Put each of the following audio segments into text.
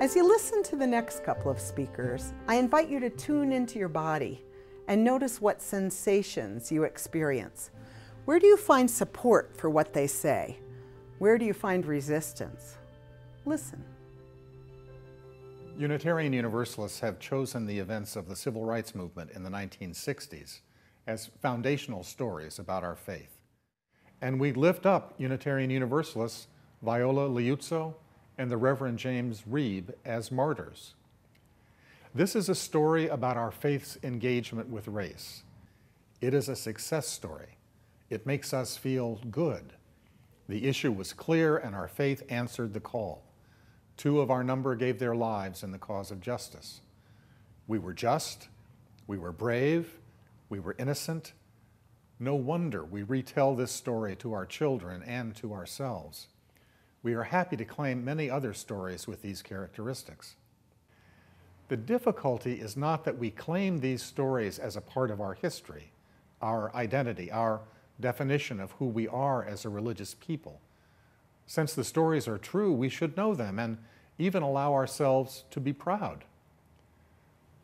As you listen to the next couple of speakers, I invite you to tune into your body and notice what sensations you experience. Where do you find support for what they say? Where do you find resistance? Listen. Unitarian Universalists have chosen the events of the Civil Rights Movement in the 1960s as foundational stories about our faith. And we lift up Unitarian Universalists Viola Liuzzo and the Reverend James Reeb as martyrs. This is a story about our faith's engagement with race. It is a success story. It makes us feel good. The issue was clear and our faith answered the call. 2 of our number gave their lives in the cause of justice. We were just, we were brave, we were innocent. No wonder we retell this story to our children and to ourselves. We are happy to claim many other stories with these characteristics. The difficulty is not that we claim these stories as a part of our history, our identity, our definition of who we are as a religious people. Since the stories are true, we should know them and even allow ourselves to be proud.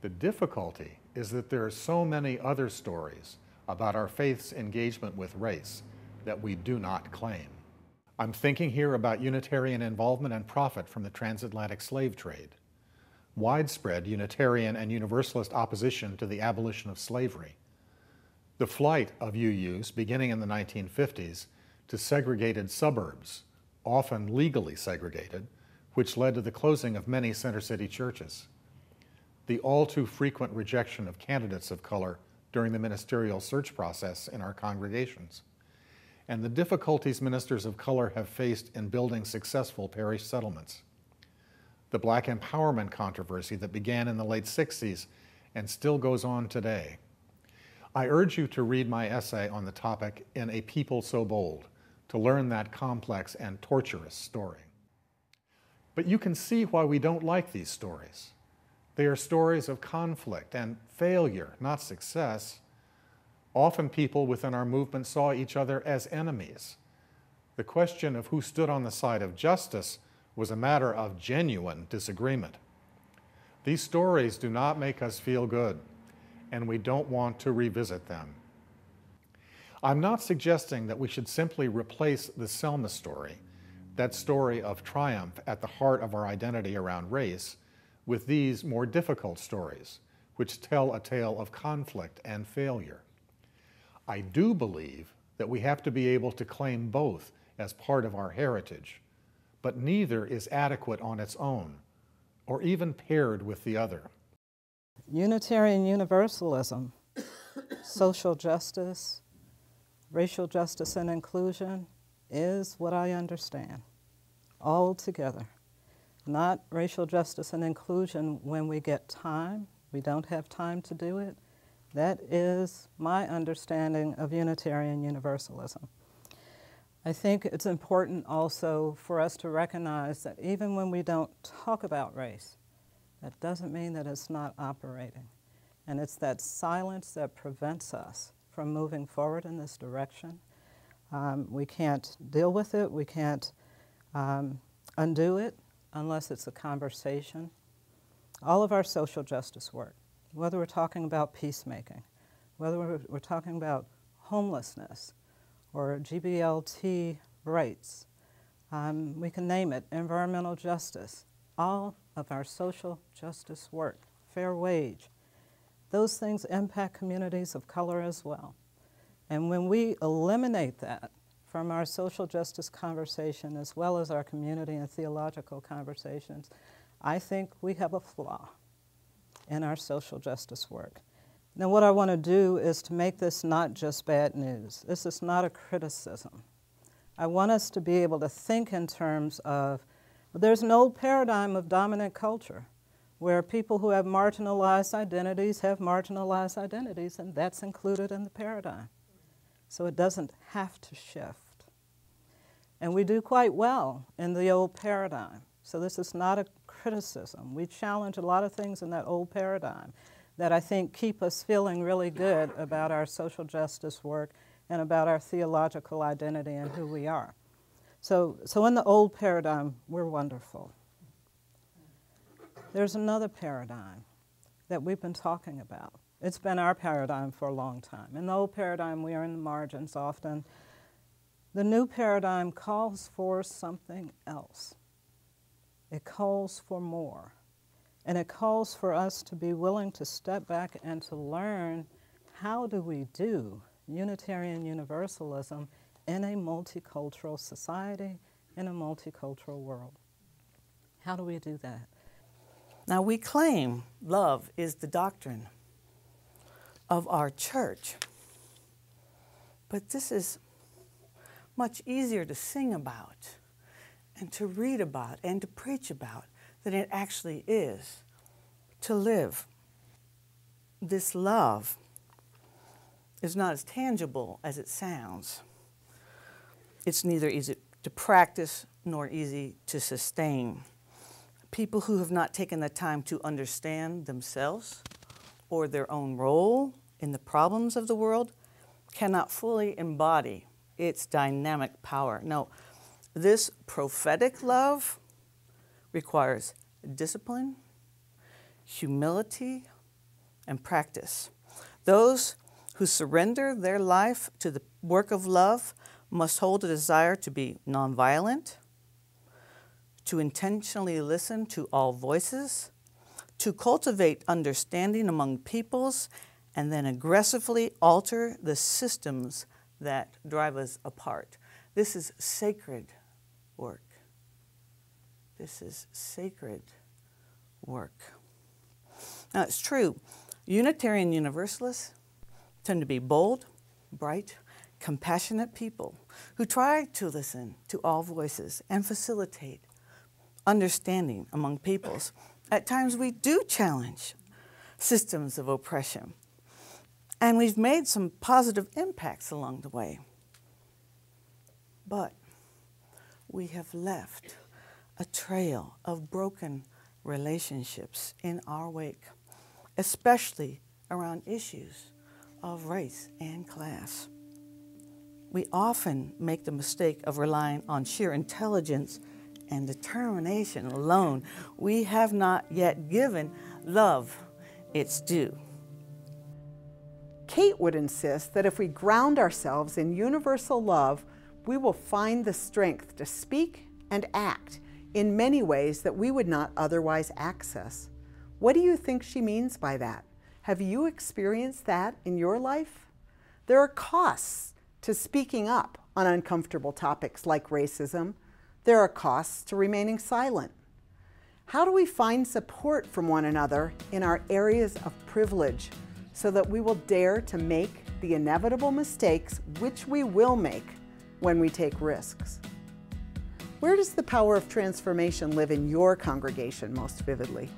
The difficulty is that there are so many other stories about our faith's engagement with race that we do not claim. I'm thinking here about Unitarian involvement and profit from the transatlantic slave trade, widespread Unitarian and Universalist opposition to the abolition of slavery, the flight of UUs beginning in the 1950s to segregated suburbs, often legally segregated, which led to the closing of many center city churches, the all too frequent rejection of candidates of color during the ministerial search process in our congregations, and the difficulties ministers of color have faced in building successful parish settlements. The Black empowerment controversy that began in the late 60s and still goes on today. I urge you to read my essay on the topic In a People So Bold to learn that complex and torturous story. But you can see why we don't like these stories. They are stories of conflict and failure, not success. Often people within our movement saw each other as enemies. The question of who stood on the side of justice was a matter of genuine disagreement. These stories do not make us feel good, and we don't want to revisit them. I'm not suggesting that we should simply replace the Selma story, that story of triumph at the heart of our identity around race, with these more difficult stories, which tell a tale of conflict and failure. I do believe that we have to be able to claim both as part of our heritage, but neither is adequate on its own, or even paired with the other. Unitarian Universalism, social justice, racial justice and inclusion is what I understand, all together. Not racial justice and inclusion when we get time. We don't have time to do it. That is my understanding of Unitarian Universalism. I think it's important also for us to recognize that even when we don't talk about race, that doesn't mean that it's not operating. And it's that silence that prevents us from moving forward in this direction. We can't deal with it, we can't undo it unless it's a conversation. All of our social justice work, whether we're talking about peacemaking, whether we're talking about homelessness or GBLT rights, we can name it, environmental justice, all of our social justice work, fair wage, those things impact communities of color as well. And when we eliminate that from our social justice conversation as well as our community and theological conversations, I think we have a flaw in our social justice work. Now what I want to do is to make this not just bad news. This is not a criticism. I want us to be able to think in terms of, there's an old paradigm of dominant culture where people who have marginalized identities have marginalized identities, and that's included in the paradigm. So it doesn't have to shift. And we do quite well in the old paradigm. So this is not a criticism. We challenge a lot of things in that old paradigm. that I think keep us feeling really good about our social justice work and about our theological identity and who we are. So in the old paradigm, we're wonderful. There's another paradigm that we've been talking about. It's been our paradigm for a long time. In the old paradigm, we are in the margins often. The new paradigm calls for something else. It calls for more. And it calls for us to be willing to step back and to learn, how do we do Unitarian Universalism in a multicultural society, in a multicultural world? How do we do that? Now, we claim love is the doctrine of our church, but this is much easier to sing about and to read about and to preach about than it actually is to live. This love is not as tangible as it sounds. It's neither easy to practice nor easy to sustain. People who have not taken the time to understand themselves or their own role in the problems of the world cannot fully embody its dynamic power. No, this prophetic love requires discipline, humility, and practice. Those who surrender their life to the work of love must hold a desire to be nonviolent, to intentionally listen to all voices, to cultivate understanding among peoples, and then aggressively alter the systems that drive us apart. This is sacred work. This is sacred work. Now, it's true, Unitarian Universalists tend to be bold, bright, compassionate people who try to listen to all voices and facilitate understanding among peoples. At times we do challenge systems of oppression, and we've made some positive impacts along the way. But we have left a trail of broken relationships in our wake, especially around issues of race and class. We often make the mistake of relying on sheer intelligence and determination alone. We have not yet given love its due. Kate would insist that if we ground ourselves in universal love, we will find the strength to speak and act in many ways that we would not otherwise access. What do you think she means by that? Have you experienced that in your life? There are costs to speaking up on uncomfortable topics like racism. There are costs to remaining silent. How do we find support from one another in our areas of privilege so that we will dare to make the inevitable mistakes which we will make when we take risks? Where does the power of transformation live in your congregation most vividly?